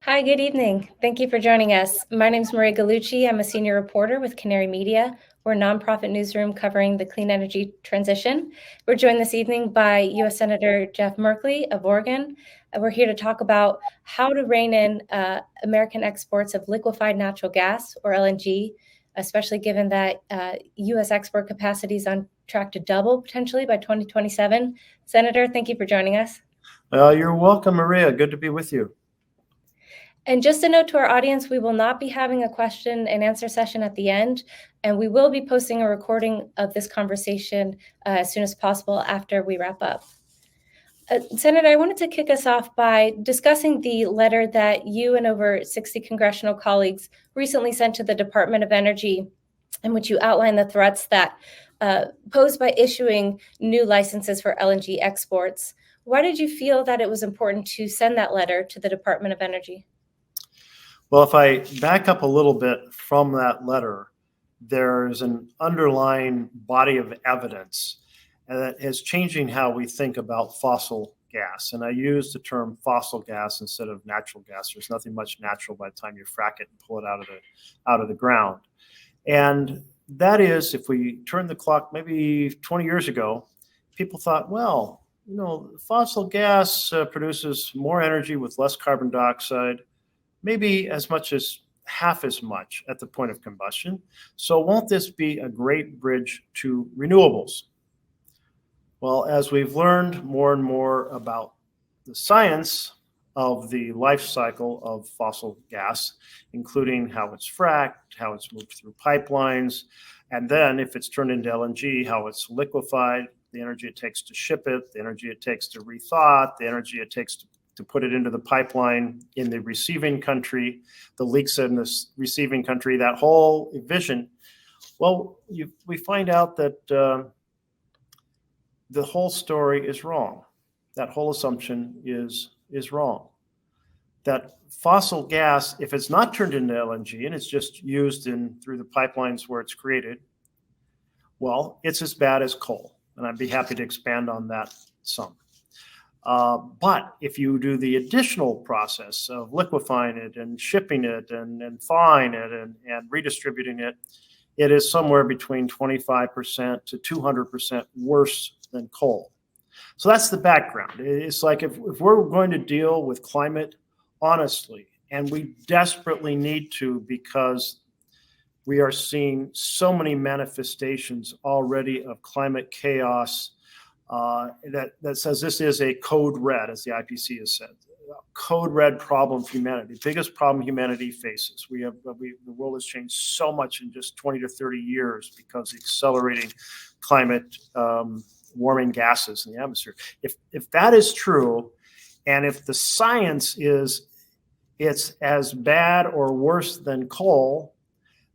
Hi, good evening. Thank you for joining us. My name is Maria Gallucci. I'm a senior reporter with Canary Media. We're a nonprofit newsroom covering the clean energy transition. We're joined this evening by U.S. Senator Jeff Merkley of Oregon. We're here to talk about how to rein in American exports of liquefied natural gas, or LNG, especially given that U.S. export capacity is on track to double potentially by 2027. Senator, thank you for joining us. You're welcome, Maria. Good to be with you. And just a note to our audience, we will not be having a question and answer session at the end, and we will be posting a recording of this conversation as soon as possible after we wrap up. Senator, I wanted to kick us off by discussing the letter that you and over 60 congressional colleagues recently sent to the Department of Energy, in which you outline the threats that posed by issuing new licenses for LNG exports. Why did you feel that it was important to send that letter to the Department of Energy? Well, if I back up a little bit from that letter, there's an underlying body of evidence that is changing how we think about fossil gas. And I use the term fossil gas instead of natural gas. There's nothing much natural by the time you frack it and pull it out of the ground. And that is, if we turn the clock maybe 20 years ago, people thought, well, fossil gas produces more energy with less carbon dioxide, maybe as much as half as much at the point of combustion. So won't this be a great bridge to renewables? Well, as we've learned more and more about the science of the life cycle of fossil gas, including how it's fracked, how it's moved through pipelines, and then if it's turned into LNG, how it's liquefied, the energy it takes to ship it, the energy it takes to rethaw it, the energy it takes to put it into the pipeline in the receiving country, the leaks in the receiving country, that whole vision. Well, we find out that the whole story is wrong. That whole assumption is wrong. That fossil gas, if it's not turned into LNG and it's just used through the pipelines where it's created, well, it's as bad as coal. And I'd be happy to expand on that some. But if you do the additional process of liquefying it and shipping it and thawing it and redistributing it, it is somewhere between 25% to 200% worse than coal. So that's the background. It's like if we're going to deal with climate honestly, and we desperately need to because we are seeing so many manifestations already of climate chaos, that says this is a code red, as the IPC has said, code red problem for humanity, the biggest problem humanity faces. The world has changed so much in just 20 to 30 years because of accelerating climate warming gases in the atmosphere. If that is true, and if the science is it's as bad or worse than coal,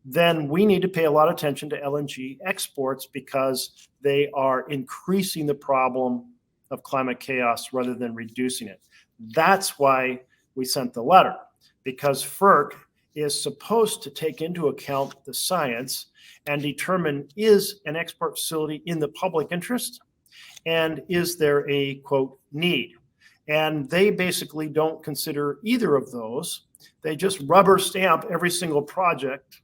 then we need to pay a lot of attention to LNG exports because they are increasing the problem of climate chaos rather than reducing it. That's why we sent the letter, because FERC is supposed to take into account the science and determine, is an export facility in the public interest and is there a, quote, need? And they basically don't consider either of those. They just rubber stamp every single project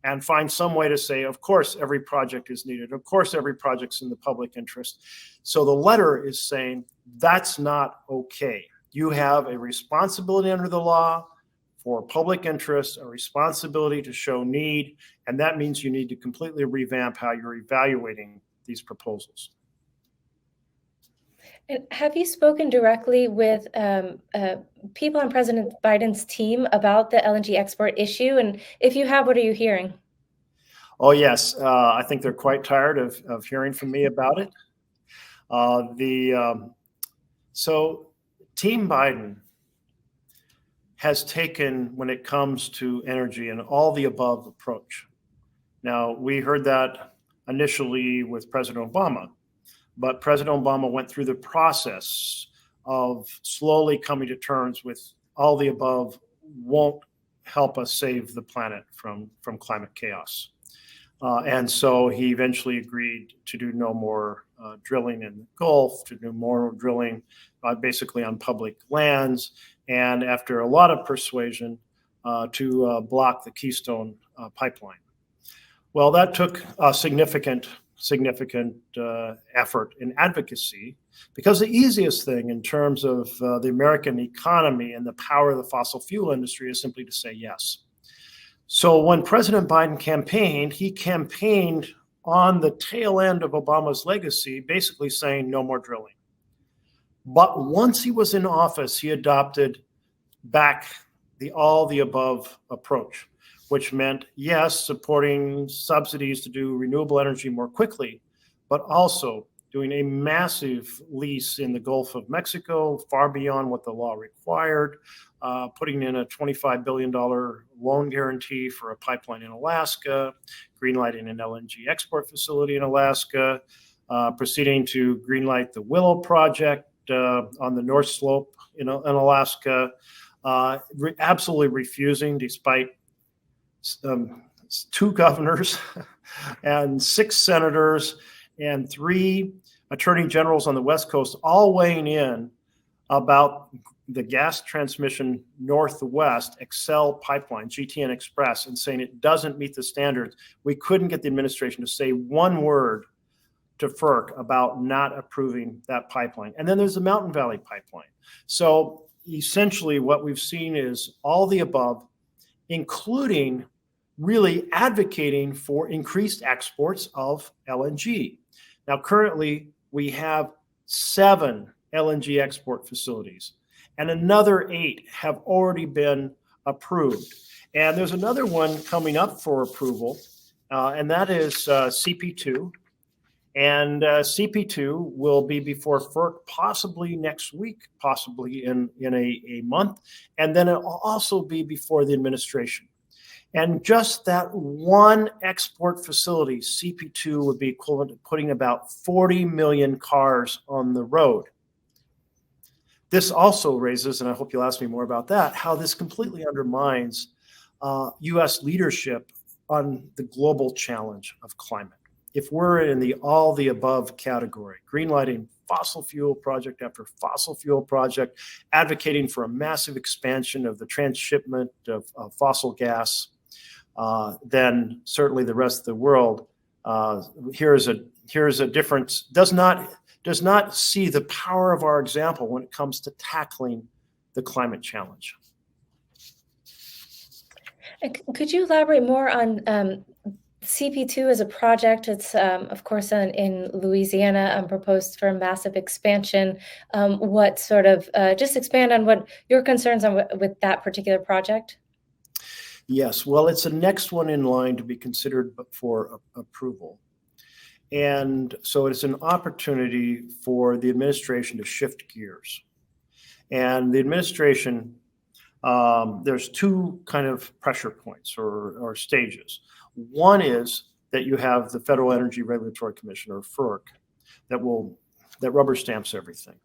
and find some way to say, of course, every project is needed. Of course, every project's in the public interest. So the letter is saying that's not okay. You have a responsibility under the law for public interest, a responsibility to show need, and that means you need to completely revamp how you're evaluating these proposals. And have you spoken directly with people on President Biden's team about the LNG export issue? And if you have, what are you hearing? Oh, yes. I think they're quite tired of hearing from me about it. So Team Biden has taken, when it comes to energy, an all-the-above approach. Now, we heard that initially with President Obama. But President Obama went through the process of slowly coming to terms with all the above won't help us save the planet from climate chaos. And so he eventually agreed to do no more drilling in the Gulf, to do more drilling basically on public lands, and after a lot of persuasion, to block the Keystone pipeline. Well, that took a significant effort in advocacy, because the easiest thing in terms of the American economy and the power of the fossil fuel industry is simply to say yes. So when President Biden campaigned, he campaigned on the tail end of Obama's legacy, basically saying no more drilling. But once he was in office, he adopted back the all the above approach, which meant, yes, supporting subsidies to do renewable energy more quickly, but also doing a massive lease in the Gulf of Mexico, far beyond what the law required, putting in a $25 billion loan guarantee for a pipeline in Alaska, greenlighting an LNG export facility in Alaska, proceeding to greenlight the Willow project on the North Slope in Alaska, absolutely refusing, despite 2 governors and 6 senators and 3 attorney generals on the West Coast all weighing in about the gas transmission Northwest Excel pipeline, GTN Express, and saying it doesn't meet the standards. We couldn't get the administration to say one word to FERC about not approving that pipeline. And then there's the Mountain Valley pipeline. So essentially what we've seen is all the above, including really advocating for increased exports of LNG. Now, currently, we have 7 LNG export facilities, and another 8 have already been approved. And there's another one coming up for approval, and that is CP2. And CP2 will be before FERC possibly next week, possibly in a month, and then it will also be before the administration. And just that one export facility, CP2, would be equivalent to putting about 40 million cars on the road. This also raises, and I hope you'll ask me more about that, how this completely undermines U.S. leadership on the global challenge of climate. If we're in the all the above category, greenlighting fossil fuel project after fossil fuel project, advocating for a massive expansion of the transshipment of fossil gas, then certainly the rest of the world here's a difference, does not see the power of our example when it comes to tackling the climate challenge. Could you elaborate more on CP2 as a project? It's, of course, in Louisiana, proposed for a massive expansion. What sort of, just expand on what your concerns are with that particular project? Yes, well, it's the next one in line to be considered for approval. And so it's an opportunity for the administration to shift gears. And the administration, there's 2 kind of pressure points or stages. One is that you have the Federal Energy Regulatory Commission, or FERC, that rubber stamps everything.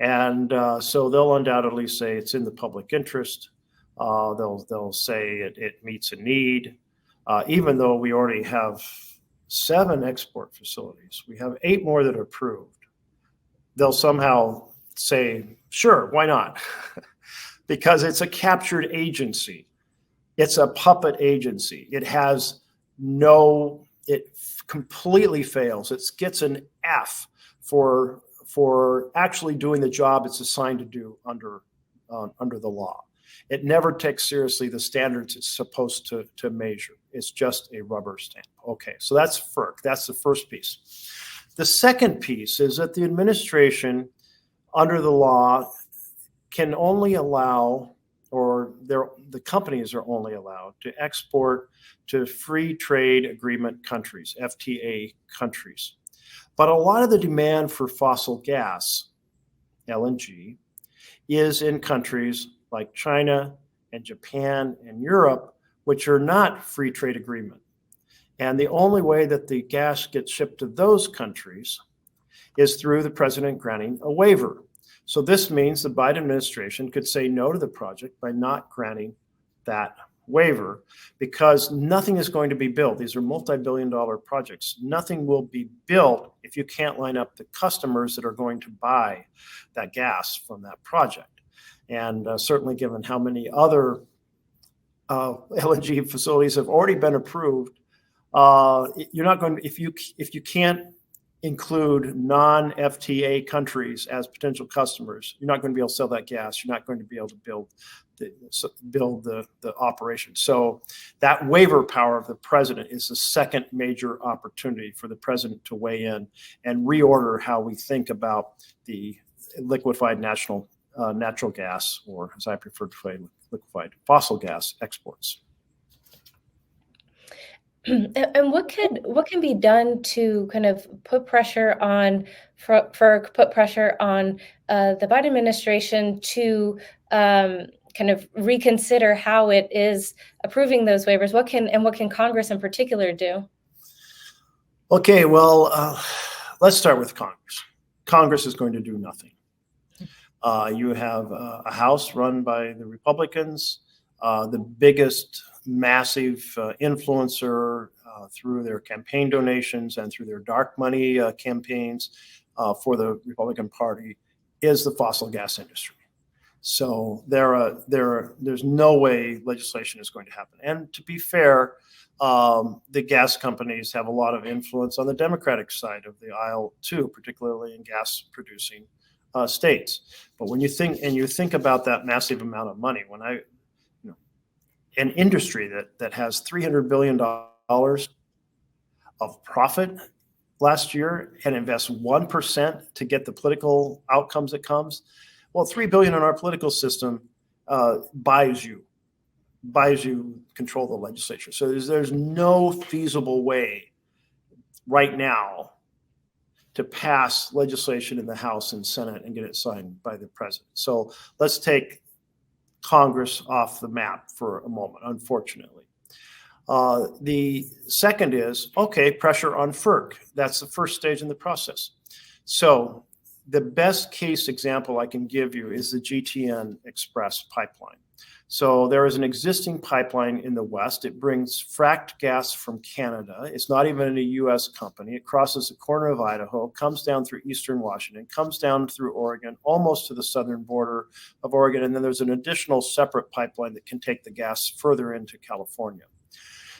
And so they'll undoubtedly say it's in the public interest. They'll say it meets a need, even though we already have 7 export facilities. We have 8 more that are approved. They'll somehow say, sure, why not? Because it's a captured agency. It's a puppet agency. It completely fails. It gets an F for actually doing the job it's assigned to do under the law. It never takes seriously the standards it's supposed to measure. It's just a rubber stamp. Okay, so that's FERC. That's the first piece. The second piece is that the administration, under the law, can only allow, or the companies are only allowed to export to free trade agreement countries, FTA countries. But a lot of the demand for fossil gas, LNG, is in countries like China and Japan and Europe, which are not free trade agreement. And the only way that the gas gets shipped to those countries is through the president granting a waiver. So this means the Biden administration could say no to the project by not granting that waiver, because nothing is going to be built. These are multi-billion-dollar projects. Nothing will be built if you can't line up the customers that are going to buy that gas from that project. And certainly given how many other LNG facilities have already been approved, you're not going to, if you can't include non-FTA countries as potential customers, you're not going to be able to sell that gas. You're not going to be able to build the operation. So that waiver power of the president is the second major opportunity for the president to weigh in and reorder how we think about the liquefied natural gas, or as I prefer to say, liquefied fossil gas exports. And what can be done to kind of put pressure on put pressure on the Biden administration to kind of reconsider how it is approving those waivers? What can Congress in particular do? Okay, well, let's start with Congress. Congress is going to do nothing. You have a House run by the Republicans, the biggest massive influencer through their campaign donations and through their dark money campaigns for the Republican Party is the fossil gas industry. So there's no way legislation is going to happen. And to be fair, the gas companies have a lot of influence on the Democratic side of the aisle too, particularly in gas producing states. But when you think about that massive amount of money, an industry that has $300 billion of profit last year and invests 1% to get the political outcomes it comes, well, $3 billion in our political system buys you control of the legislature. So there's no feasible way right now to pass legislation in the House and Senate and get it signed by the president. So let's take Congress off the map for a moment, unfortunately. The second is, okay, pressure on FERC. That's the first stage in the process. So the best case example I can give you is the GTN Express pipeline. So there is an existing pipeline in the West. It brings fracked gas from Canada. It's not even a U.S. company. It crosses the corner of Idaho, comes down through eastern Washington, comes down through Oregon, almost to the southern border of Oregon. And then there's an additional separate pipeline that can take the gas further into California.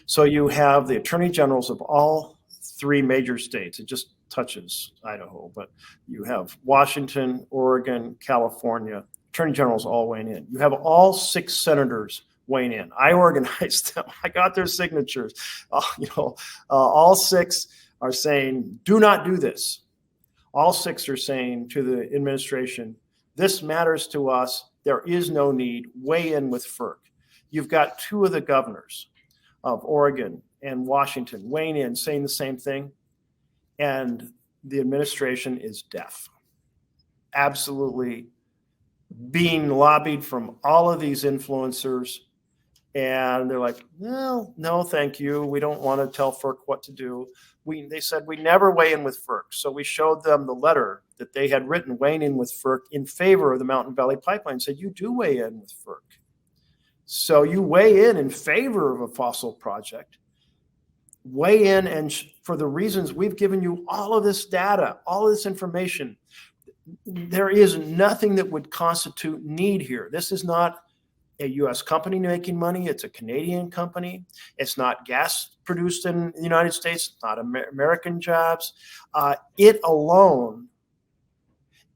So you have the attorney generals of all three major states. It just touches Idaho, but you have Washington, Oregon, California. Attorney generals all weighing in. You have all 6 senators weighing in. I organized them. I got their signatures. All 6 are saying, do not do this. All 6 are saying to the administration, this matters to us. There is no need. Weigh in with FERC. You've got 2 of the governors of Oregon and Washington weighing in, saying the same thing. And the administration is deaf. Absolutely being lobbied from all of these influencers, and they're like, no, thank you. We don't want to tell FERC what to do. They said we never weigh in with FERC. So we showed them the letter that they had written weighing in with FERC in favor of the Mountain Valley Pipeline. Said, you do weigh in with FERC. So you weigh in favor of a fossil project. Weigh in, and for the reasons we've given you all of this data, all of this information, there is nothing that would constitute need here. This is not a U.S. company making money. It's a Canadian company. It's not gas produced in the United States. It's not American jobs. It alone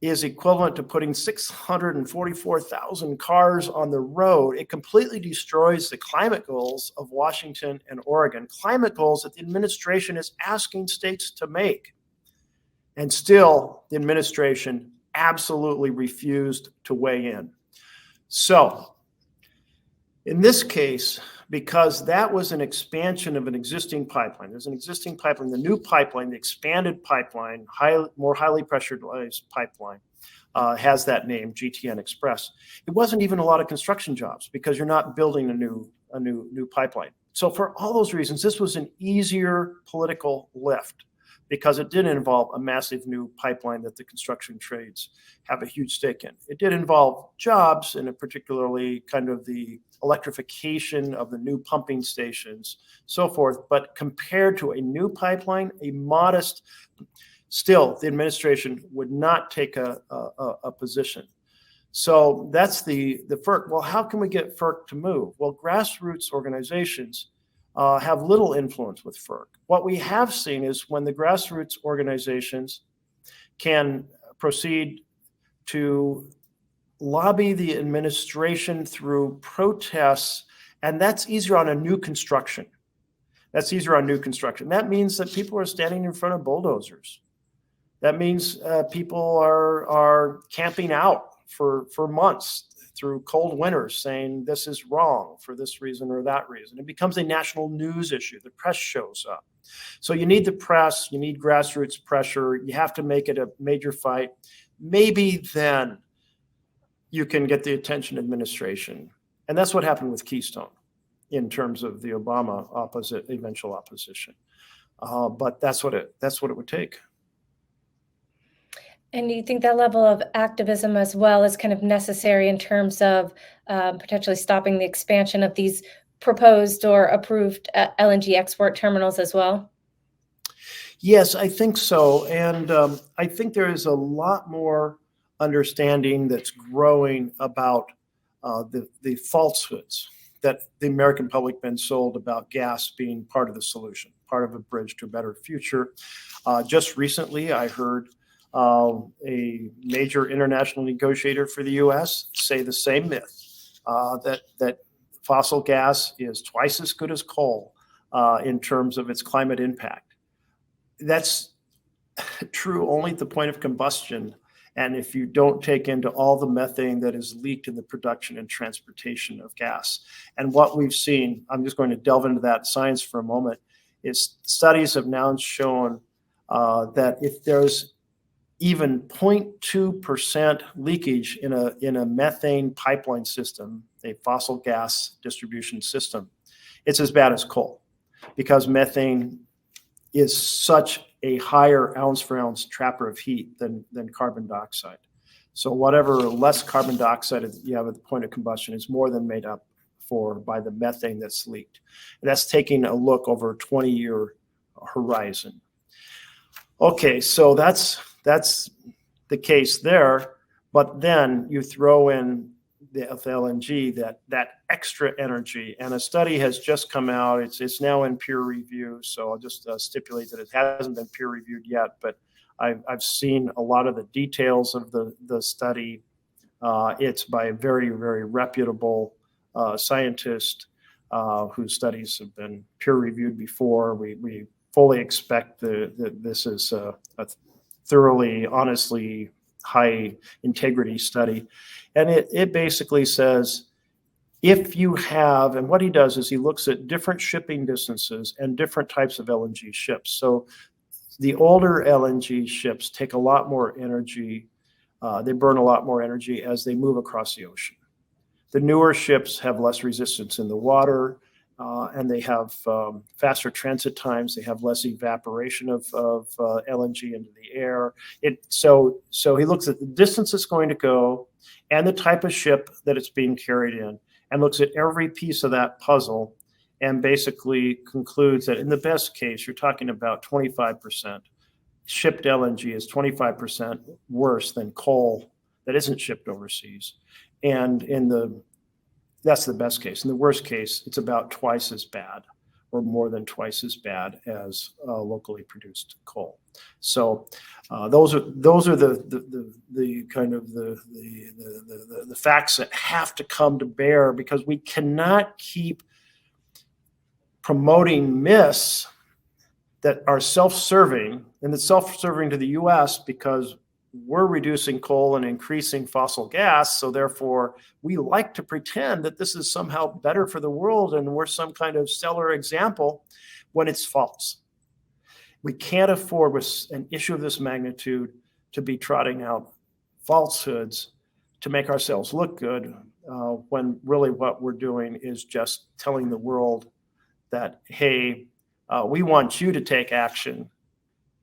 is equivalent to putting 644,000 cars on the road. It completely destroys the climate goals of Washington and Oregon, climate goals that the administration is asking states to make. And still, the administration absolutely refused to weigh in. So, in this case, because that was an expansion of an existing pipeline, there's an existing pipeline, the new pipeline, the expanded pipeline, more highly pressurized pipeline, has that name, GTN Express. It wasn't even a lot of construction jobs because you're not building a new pipeline. So for all those reasons, this was an easier political lift, because it did involve a massive new pipeline that the construction trades have a huge stake in. It did involve jobs, and particularly kind of the electrification of the new pumping stations, so forth. But compared to a new pipeline, a modest, still the administration would not take a position. So that's the FERC. Well, how can we get FERC to move? Well, grassroots organizations have little influence with FERC. What we have seen is when the grassroots organizations can proceed to lobby the administration through protests, and that's easier on a new construction. That's easier on new construction. That means that people are standing in front of bulldozers. That means people are camping out for months through cold winters saying this is wrong for this reason or that reason. It becomes a national news issue. The press shows up. So you need the press, you need grassroots pressure. You have to make it a major fight. Maybe then you can get the attention administration. And that's what happened with Keystone in terms of the Obama eventual opposition. But that's what it would take. And do you think that level of activism as well is kind of necessary in terms of potentially stopping the expansion of these proposed or approved LNG export terminals as well? Yes, I think so. And I think there is a lot more understanding that's growing about the falsehoods that the American public been sold about gas being part of the solution, part of a bridge to a better future. Just recently, I heard a major international negotiator for the U.S. say the same myth, that fossil gas is twice as good as coal in terms of its climate impact. That's true only at the point of combustion, and if you don't take into all the methane that is leaked in the production and transportation of gas. And what we've seen, I'm just going to delve into that science for a moment, is studies have now shown that if there's even 0.2% leakage in a methane pipeline system, a fossil gas distribution system, it's as bad as coal, because methane is such a higher ounce for ounce trapper of heat than carbon dioxide. So whatever less carbon dioxide you have at the point of combustion is more than made up for by the methane that's leaked. And that's taking a look over a 20-year horizon. Okay, so that's the case there, but then you throw in the LNG, that extra energy, and a study has just come out. It's now in peer review, so I'll just stipulate that it hasn't been peer reviewed yet, but I've seen a lot of the details of the study. It's by a very, very reputable scientist whose studies have been peer reviewed before. We fully expect that this is a thoroughly, honestly, high integrity study. And it basically says, if you have, and what he does is he looks at different shipping distances and different types of LNG ships. So the older LNG ships take a lot more energy. They burn a lot more energy as they move across the ocean. The newer ships have less resistance in the water, and they have faster transit times. They have less evaporation of LNG into the air. So he looks at the distance it's going to go and the type of ship that it's being carried in, and looks at every piece of that puzzle, and basically concludes that in the best case, you're talking about 25%. Shipped LNG is 25% worse than coal that isn't shipped overseas. And that's the best case. In the worst case, it's about twice as bad, or more than twice as bad as locally produced coal. So those are the kind of the facts that have to come to bear, because we cannot keep promoting myths that are self-serving, and it's self-serving to the U.S. because we're reducing coal and increasing fossil gas. So therefore, we like to pretend that this is somehow better for the world and we're some kind of stellar example, when it's false. We can't afford, with an issue of this magnitude, to be trotting out falsehoods to make ourselves look good, when really what we're doing is just telling the world that, hey, we want you to take action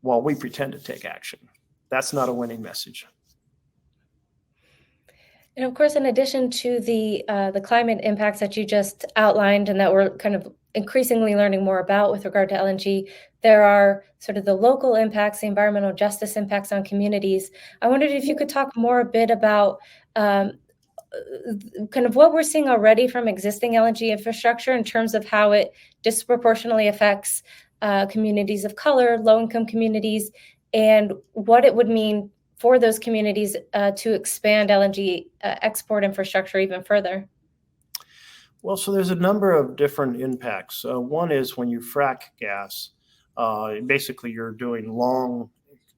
while we pretend to take action. That's not a winning message. And of course, in addition to the climate impacts that you just outlined and that we're kind of increasingly learning more about with regard to LNG, there are sort of the local impacts, the environmental justice impacts on communities. I wondered if you could talk more a bit about kind of what we're seeing already from existing LNG infrastructure in terms of how it disproportionately affects communities of color, low-income communities, and what it would mean for those communities to expand LNG export infrastructure even further? Well, so there's a number of different impacts. One is when you frack gas, basically you're doing long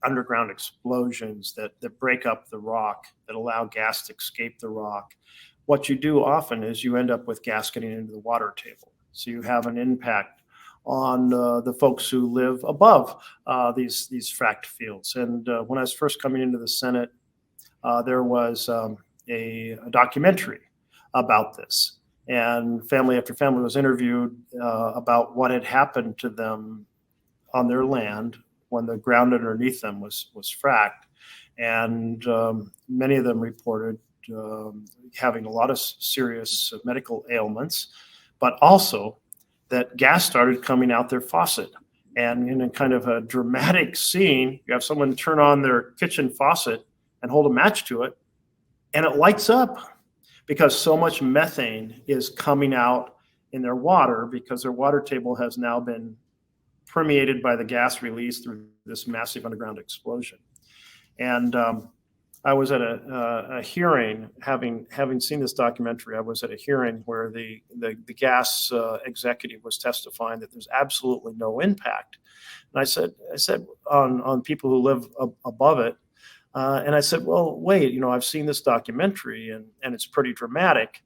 underground explosions that break up the rock, that allow gas to escape the rock. What you do often is you end up with gas getting into the water table. So you have an impact on the folks who live above these fracked fields. And when I was first coming into the Senate, there was a documentary about this. And family after family was interviewed about what had happened to them on their land when the ground underneath them was fracked. And many of them reported having a lot of serious medical ailments, but also that gas started coming out their faucet. And in a kind of a dramatic scene, you have someone turn on their kitchen faucet and hold a match to it, and it lights up, because so much methane is coming out in their water because their water table has now been permeated by the gas release through this massive underground explosion. And I was at a hearing, having seen this documentary. I was at a hearing where the gas executive was testifying that there's absolutely no impact. And I said on people who live above it. And I said, well, wait, I've seen this documentary and it's pretty dramatic.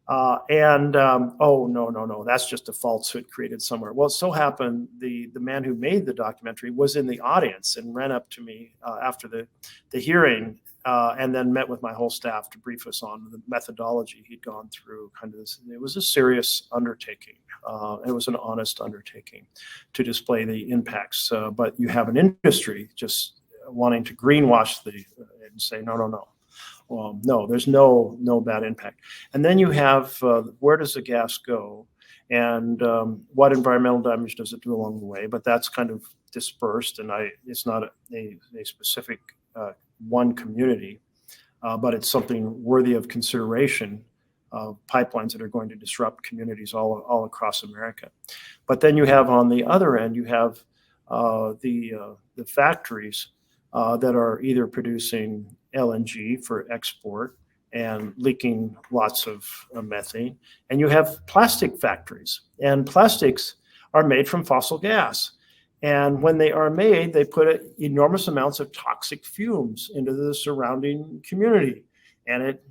Oh, no, that's just a falsehood created somewhere. Well, it so happened the man who made the documentary was in the audience and ran up to me after the hearing and then met with my whole staff to brief us on the methodology he'd gone through. Kind of this, it was a serious undertaking. It was an honest undertaking to display the impacts. But you have an industry just wanting to greenwash and say, no. Well, no, there's no bad impact. And then you have where does the gas go, and what environmental damage does it do along the way? But that's kind of dispersed, and it's not a specific one community, but it's something worthy of consideration. Pipelines that are going to disrupt communities all across America. But then you have on the other end, you have the factories that are either producing LNG for export and leaking lots of methane. And you have plastic factories, and plastics are made from fossil gas. And when they are made, they put enormous amounts of toxic fumes into the surrounding community. And it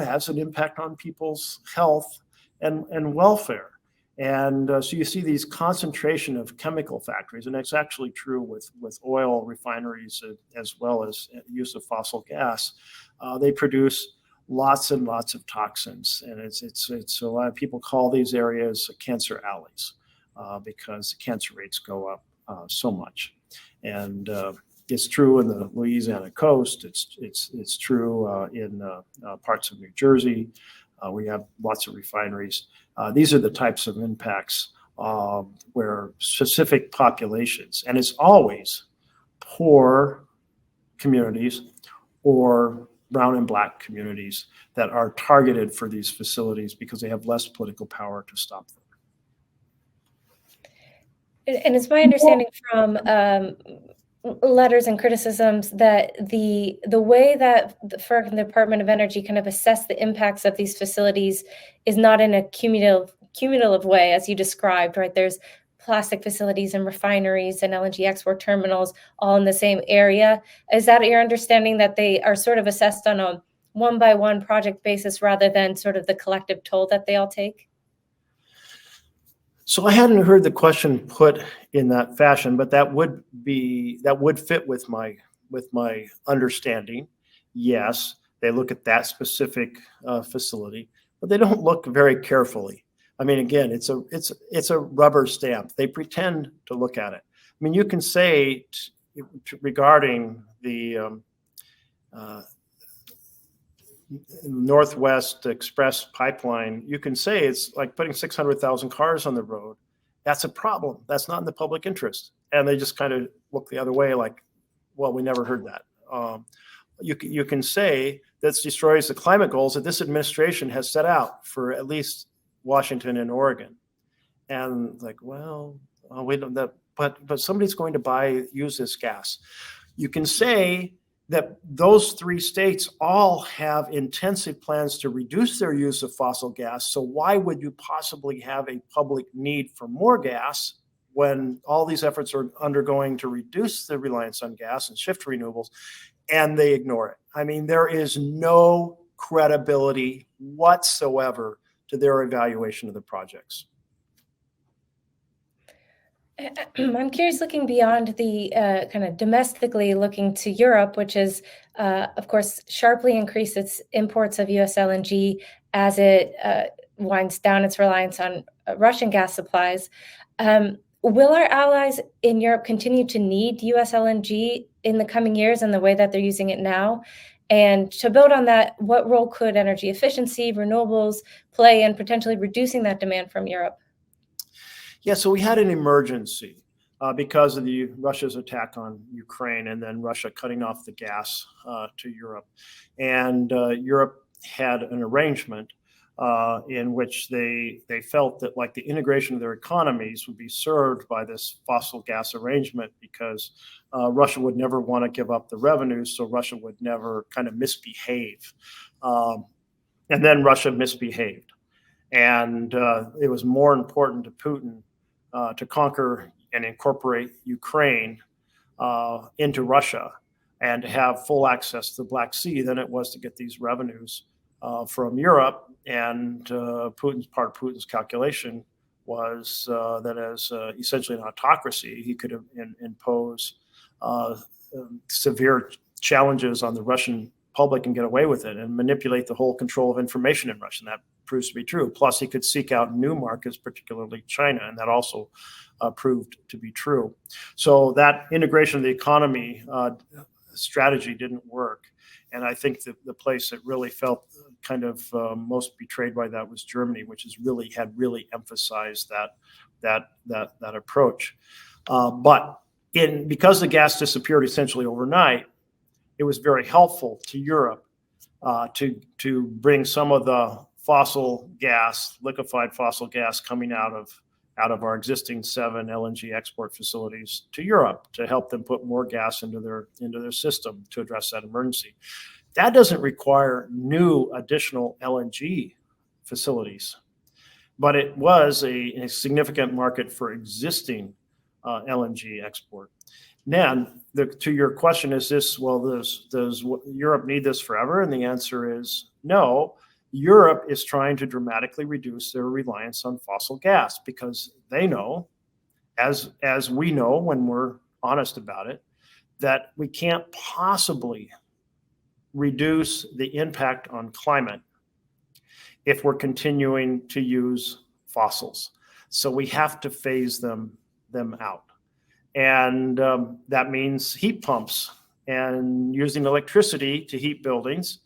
has an impact on people's health and welfare. And so you see these concentration of chemical factories, and it's actually true with oil refineries as well as use of fossil gas. They produce lots and lots of toxins, and it's a lot of people call these areas cancer alleys because cancer rates go up so much. And it's true in the Louisiana coast. It's true in parts of New Jersey. We have lots of refineries. These are the types of impacts where specific populations, and it's always poor communities or brown and black communities that are targeted for these facilities because they have less political power to stop them. And it's my understanding from letters and criticisms that the way that the FERC and the Department of Energy kind of assess the impacts of these facilities is not in a cumulative way, as you described, right? There's plastic facilities and refineries and LNG export terminals all in the same area. Is that your understanding, that they are sort of assessed on a one-by-one project basis rather than sort of the collective toll that they all take? So I hadn't heard the question put in that fashion, but that would fit with my understanding. Yes, they look at that specific facility, but they don't look very carefully. I mean, again, it's a rubber stamp. They pretend to look at it. I mean, you can say regarding the Northwest Express pipeline, you can say it's like putting 600,000 cars on the road. That's a problem. That's not in the public interest. And they just kind of look the other way like, well, we never heard that. You can say that destroys the climate goals that this administration has set out for at least Washington and Oregon. And like, well, we don't that, but somebody's going to use this gas. You can say that those 3 states all have intensive plans to reduce their use of fossil gas. So why would you possibly have a public need for more gas when all these efforts are undergoing to reduce the reliance on gas and shift to renewables, and they ignore it? I mean, there is no credibility whatsoever to their evaluation of the projects. I'm curious, looking beyond the kind of domestically looking to Europe, which is, of course, sharply increased its imports of US LNG as it winds down its reliance on Russian gas supplies. Will our allies in Europe continue to need US LNG in the coming years in the way that they're using it now? And to build on that, what role could energy efficiency, renewables play in potentially reducing that demand from Europe? Yeah, so we had an emergency because of Russia's attack on Ukraine, and then Russia cutting off the gas to Europe. And Europe had an arrangement in which they felt that like the integration of their economies would be served by this fossil gas arrangement, because Russia would never want to give up the revenues, so Russia would never kind of misbehave. And then Russia misbehaved. And it was more important to Putin to conquer and incorporate Ukraine into Russia and to have full access to the Black Sea than it was to get these revenues from Europe. And part of Putin's calculation was that as essentially an autocracy, he could impose severe challenges on the Russian public and get away with it and manipulate the whole control of information in Russia. And that proves to be true. Plus, he could seek out new markets, particularly China, and that also proved to be true. So that integration of the economy strategy didn't work. And I think that the place that really felt kind of most betrayed by that was Germany, which had really emphasized that approach. But because the gas disappeared essentially overnight, it was very helpful to Europe to bring some of the fossil gas, liquefied fossil gas coming out of our existing 7 LNG export facilities to Europe to help them put more gas into their system to address that emergency. That doesn't require new additional LNG facilities, but it was a significant market for existing LNG export. Then, to your question, does Europe need this forever? And the answer is no. Europe is trying to dramatically reduce their reliance on fossil gas because they know, as we know when we're honest about it, that we can't possibly reduce the impact on climate if we're continuing to use fossils. So we have to phase them out. And that means heat pumps and using electricity to heat buildings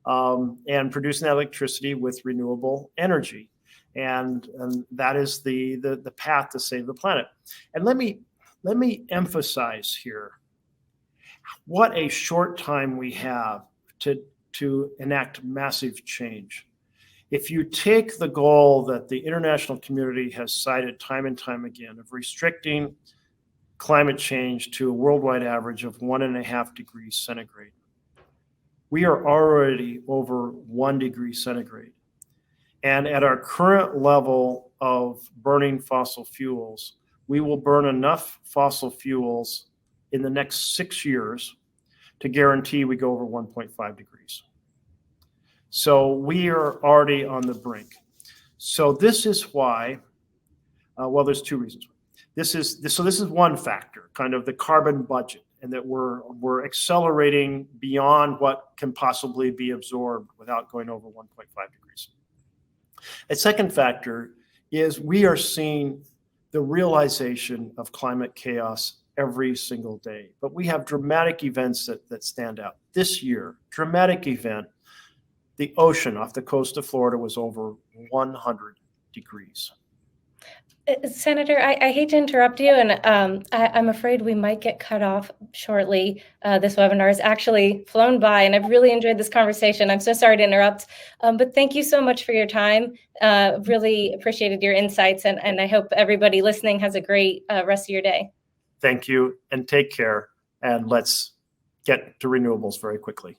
and producing that electricity with renewable energy. And that is the path to save the planet. And let me emphasize here what a short time we have to enact massive change. If you take the goal that the international community has cited time and time again of restricting climate change to a worldwide average of 1.5 degrees centigrade, we are already over 1 degree centigrade. And at our current level of burning fossil fuels, we will burn enough fossil fuels in the next 6 years to guarantee we go over 1.5 degrees. So we are already on the brink. So this is why, there's 2 reasons. This is one factor, kind of the carbon budget, and that we're accelerating beyond what can possibly be absorbed without going over 1.5 degrees. A second factor is we are seeing the realization of climate chaos every single day. But we have dramatic events that stand out. This year, dramatic event, the ocean off the coast of Florida was over 100 degrees. Senator, I hate to interrupt you, and I'm afraid we might get cut off shortly. This webinar has actually flown by, and I've really enjoyed this conversation. I'm so sorry to interrupt, but thank you so much for your time. Really appreciated your insights, and I hope everybody listening has a great rest of your day. Thank you, and take care, and let's get to renewables very quickly.